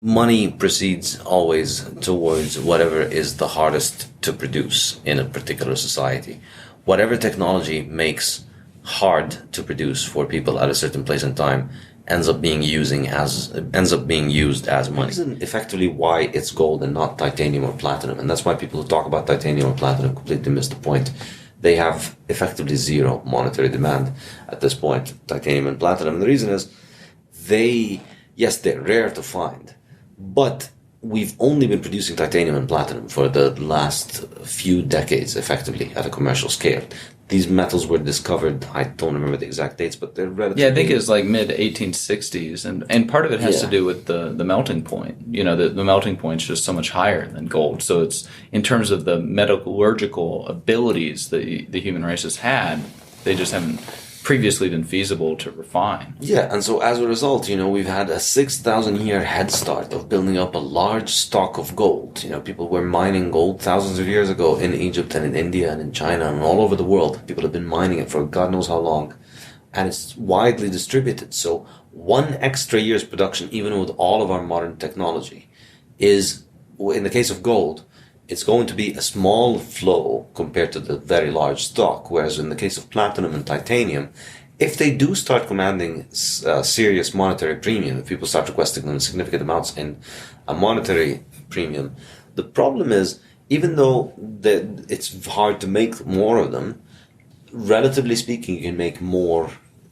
Money proceeds always towards whatever is the hardest to produce in a particular society. Whatever technology makes hard to produce for people at a certain place and time ends up being used as money. Reason effectively why it's gold and not titanium or platinum, and that's why people who talk about titanium or platinum completely miss the point. They have effectively zero monetary demand at this point, titanium and platinum. And the reason is they're rare to find, but we've only been producing titanium and platinum for the last few decades, effectively, at a commercial scale. These metals were discovered, I don't remember the exact dates, but they're relatively... Yeah, I think it's like mid 1860s, and part of it has to do with the melting point. You know, the melting point's just so much higher than gold. So it's, in terms of the metallurgical abilities that the human race has had, they just haven't previously been feasible to refine. Yeah, and so as a result, we've had a 6,000-year head start of building up a large stock of gold. People were mining gold thousands of years ago in Egypt and in India and in China and all over the world. People have been mining it for God knows how long, and it's widely distributed. So one extra year's production, even with all of our modern technology, is, in the case of gold, it's going to be a small flow compared to the very large stock. Whereas in the case of platinum and titanium, if they do start commanding serious monetary premium, if people start requesting them in significant amounts in a monetary premium, the problem is, even though it's hard to make more of them, relatively speaking, you can make more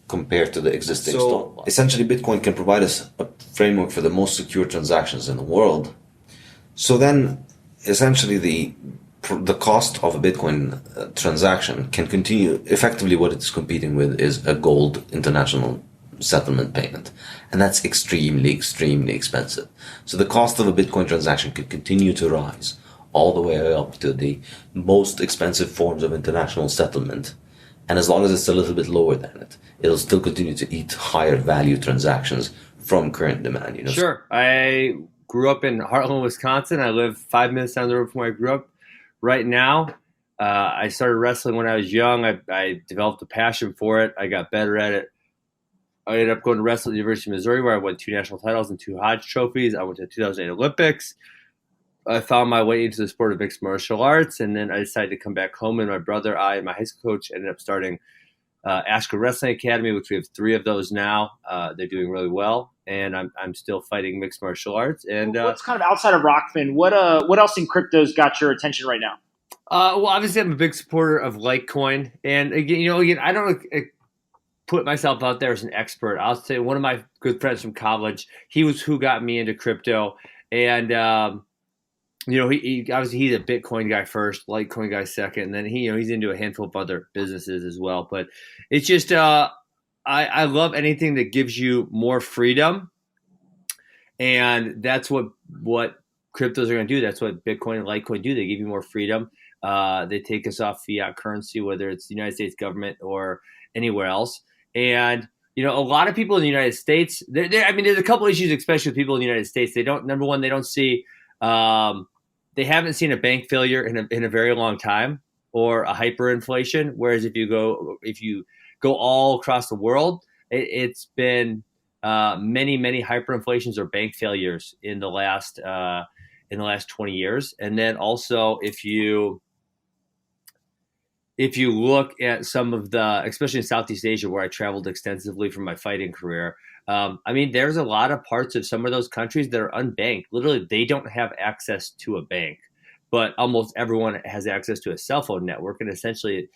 compared to the existing stock. Essentially, Bitcoin can provide us a framework for the most secure transactions in the world. So then, essentially, the cost of a Bitcoin transaction can continue. Effectively, what it's competing with is a gold international settlement payment. And that's extremely, extremely expensive. So the cost of a Bitcoin transaction could continue to rise all the way up to the most expensive forms of international settlement. And as long as it's a little bit lower than it, it'll still continue to eat higher value transactions from current demand. Sure. I grew up in Heartland, Wisconsin. I live 5 minutes down the road from where I grew up. Right now, I started wrestling when I was young. I developed a passion for it. I got better at it. I ended up going to wrestle at the University of Missouri, where I won 2 national titles and 2 Hodge trophies. I went to the 2008 Olympics. I found my way into the sport of mixed martial arts, and then I decided to come back home. And my brother, I, and my high school coach ended up starting Ashker Wrestling Academy, which we have 3 of those now. They're doing really well, and I'm still fighting mixed martial arts. And what's kind of outside of Rockfin? What else in crypto's got your attention right now? Well, obviously, I'm a big supporter of Litecoin, and again, I don't put myself out there as an expert. I'll say one of my good friends from college, he was who got me into crypto, and he obviously he's a Bitcoin guy first, Litecoin guy second, and then he's into a handful of other businesses as well. But it's just I love anything that gives you more freedom, and that's what cryptos are going to do. That's what Bitcoin and Litecoin do. They give you more freedom. They take us off fiat currency, whether it's the United States government or anywhere else. And a lot of people in the United States, there's a couple issues, especially with people in the United States. They don't. Number one, they don't see. They haven't seen a bank failure in a very long time, or a hyperinflation. Whereas if you go all across the world, it's been many hyperinflations or bank failures in the last 20 years. And then also, if you look at some of especially in Southeast Asia, where I traveled extensively for my fighting career, there's a lot of parts of some of those countries that are unbanked. Literally, they don't have access to a bank, but almost everyone has access to a cell phone network. And essentially,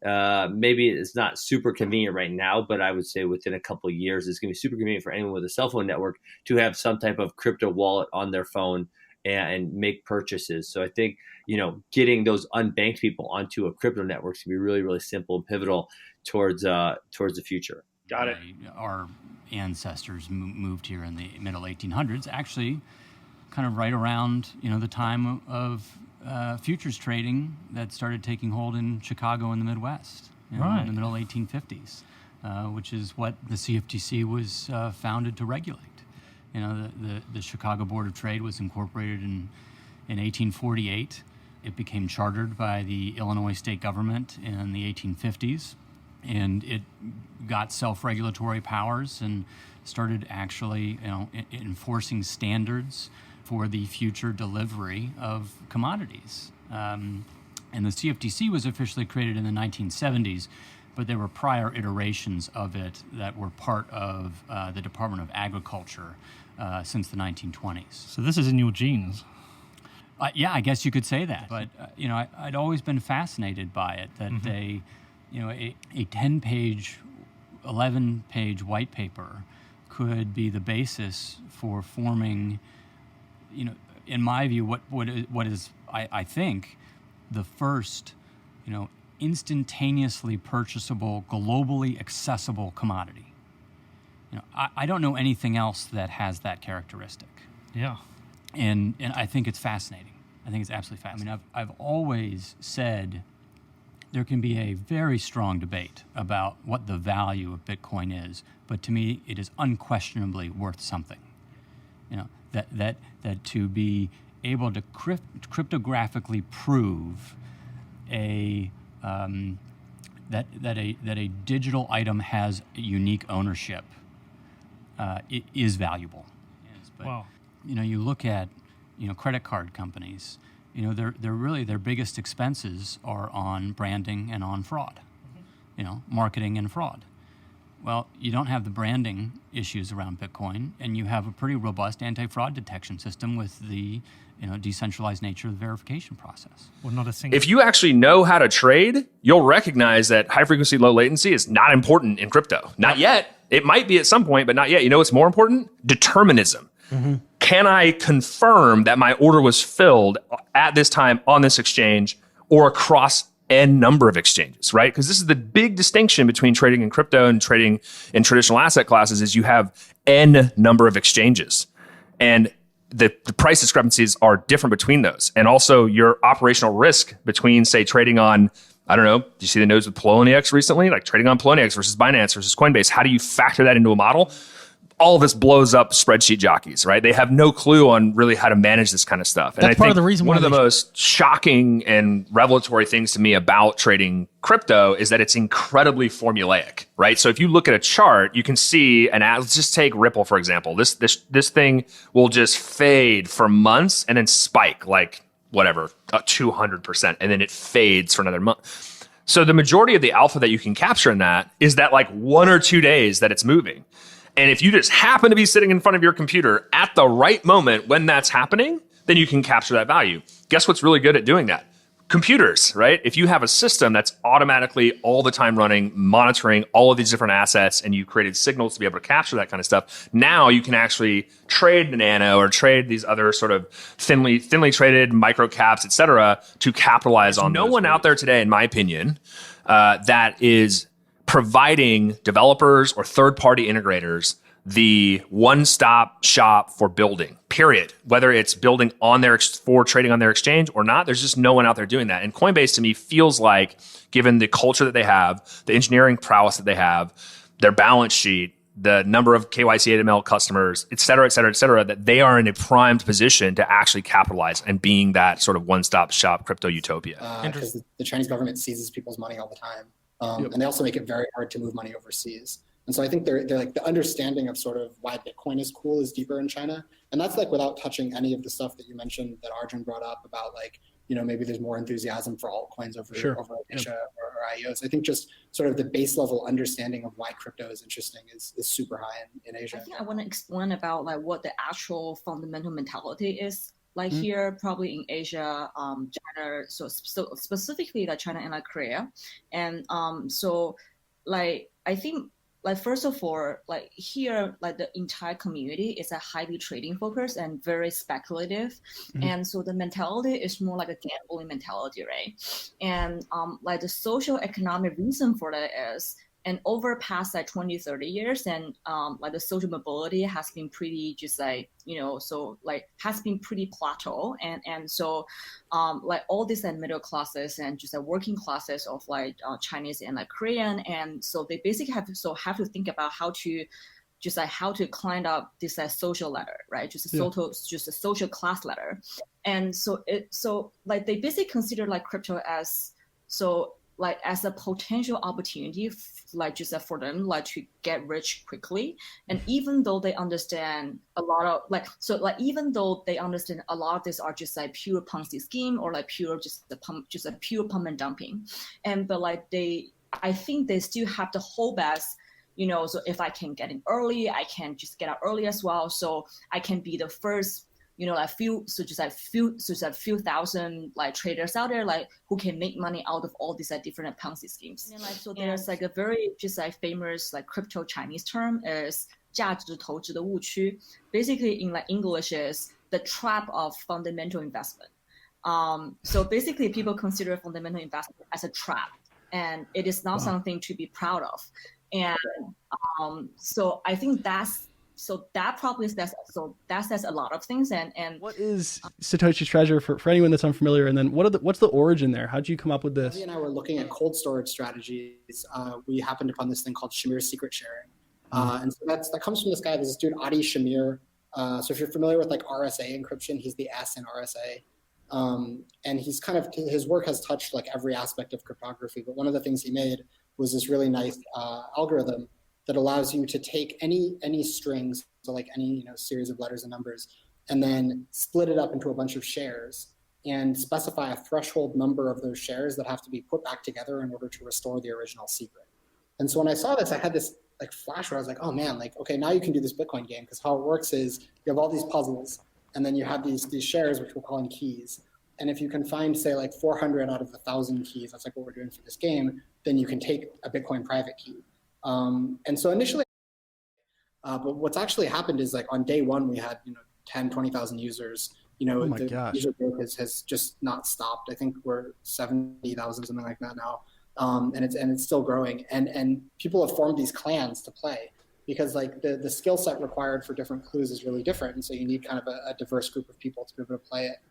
maybe it's not super convenient right now, but I would say within a couple of years, it's going to be super convenient for anyone with a cell phone network to have some type of crypto wallet on their phone and make purchases. So I think, getting those unbanked people onto a crypto network is going to be really, really simple and pivotal towards the future. Got it. Our ancestors moved here in the middle 1800s, actually kind of right around, the time of futures trading that started taking hold in Chicago and the Midwest, right, in the middle 1850s, which is what the CFTC was founded to regulate. The Chicago Board of Trade was incorporated in 1848. It became chartered by the Illinois state government in the 1850s, and it got self-regulatory powers and started actually enforcing standards for the future delivery of commodities. And the CFTC was officially created in the 1970s, but there were prior iterations of it that were part of the Department of Agriculture since the 1920s. So this is in your genes. Yeah, I guess you could say that. But I'd always been fascinated by it. That a 10-page, 11-page white paper could be the basis for forming, in my view, what is I think the first, instantaneously purchasable, globally accessible commodity. I don't know anything else that has that characteristic. Yeah. And I think it's fascinating. I think it's absolutely fascinating. I've always said there can be a very strong debate about what the value of Bitcoin is, but to me, it is unquestionably worth something. That to be able to cryptographically prove that a digital item has unique ownership it is valuable. Yes, but, wow. You look at credit card companies. Their biggest expenses are on branding and on fraud. Marketing and fraud. Well, you don't have the branding issues around Bitcoin, and you have a pretty robust anti-fraud detection system with the decentralized nature of the verification process. Well, not a single. If you actually know how to trade, you'll recognize that high frequency, low latency is not important in crypto. Not yet. It might be at some point, but not yet. You know what's more important? Determinism. Can I confirm that my order was filled at this time on this exchange or across n number of exchanges, right? Because this is the big distinction between trading in crypto and trading in traditional asset classes is you have n number of exchanges. And the price discrepancies are different between those. And also your operational risk between, say, trading on, I don't know, do you see the news with Poloniex recently? Like trading on Poloniex versus Binance versus Coinbase. How do you factor that into a model? All of this blows up spreadsheet jockeys, right? They have no clue on really how to manage this kind of stuff. And That's I part think of the reason one why of the most shocking and revelatory things to me about trading crypto is that it's incredibly formulaic, right? So if you look at a chart, you can see let's just take Ripple, for example. This thing will just fade for months and then spike like whatever, 200%, and then it fades for another month. So the majority of the alpha that you can capture in that is that like 1 or 2 days that it's moving. And if you just happen to be sitting in front of your computer at the right moment when that's happening, then you can capture that value. Guess what's really good at doing that? Computers, right? If you have a system that's automatically all the time running, monitoring all of these different assets, and you created signals to be able to capture that kind of stuff, now you can actually trade Nano or trade these other sort of thinly traded micro caps, et cetera, to capitalize on no one out there today, in my opinion, that is providing developers or third-party integrators the one-stop shop for building, period. Whether it's building on for trading on their exchange or not, there's just no one out there doing that. And Coinbase, to me, feels like, given the culture that they have, the engineering prowess that they have, their balance sheet, the number of KYC AML customers, et cetera, that they are in a primed position to actually capitalize and being that sort of one-stop shop crypto utopia. Because the Chinese government seizes people's money all the time. And they also make it very hard to move money overseas. And so I think they're like the understanding of sort of why Bitcoin is cool is deeper in China. And that's like without touching any of the stuff that you mentioned that Arjun brought up about like, maybe there's more enthusiasm for altcoins over Asia or IEOs. I think just sort of the base level understanding of why crypto is interesting is super high in Asia. I think I want to explain about like what the actual fundamental mentality is. Like here, probably in Asia, China, so specifically like China and like Korea. And so like, I think like, first of all, like here, like the entire community is a highly trading focused and very speculative. And so the mentality is more like a gambling mentality, right? And like the social economic reason for that is, and over past like 20, 30 years, and like the social mobility has been pretty just like, so like has been pretty plateau. And so like all these like middle classes and just like working classes of like Chinese and like Korean. And so they basically have to think about how to climb up this social ladder, right? Just a social class ladder. And so like they basically consider like crypto as like as a potential opportunity, like just for them like to get rich quickly. And even though they understand a lot of even though they understand a lot of this are just like pure Ponzi scheme or like pure just a pure pump and dumping, but like I think they still have the hope as, so if I can get in early, I can just get out early as well. So I can be the first, like few thousand like traders out there, like who can make money out of all these like different Ponzi schemes. And like, so there's like a very just like famous like crypto Chinese term is 价值投资的误区. Basically in like English is the trap of fundamental investment. So basically people consider fundamental investment as a trap, and it is not something to be proud of. And so I think that says a lot of things. And what is Satoshi's Treasure for anyone that's unfamiliar? And then what's the origin there? How did you come up with this? Avi and I were looking at cold storage strategies. We happened upon this thing called Shamir's secret sharing. And so that comes from this dude, Adi Shamir. So if you're familiar with like RSA encryption, he's the S in RSA. And he's his work has touched like every aspect of cryptography. But one of the things he made was this really nice algorithm that allows you to take any strings, so like any series of letters and numbers, and then split it up into a bunch of shares and specify a threshold number of those shares that have to be put back together in order to restore the original secret. And so when I saw this, I had this like flash where I was like, oh man, like, okay, now you can do this Bitcoin game, because how it works is you have all these puzzles, and then you have these shares, which we're calling keys. And if you can find, say, like 400 out of 1,000 keys, that's like what we're doing for this game, then you can take a Bitcoin private key. And so initially, but what's actually happened is like on day one, we had, 10, 20,000 users. The user growth has just not stopped. I think we're 70,000, something like that now. And it's still growing. And people have formed these clans to play, because like the skill set required for different clues is really different. And so you need kind of a diverse group of people to be able to play it.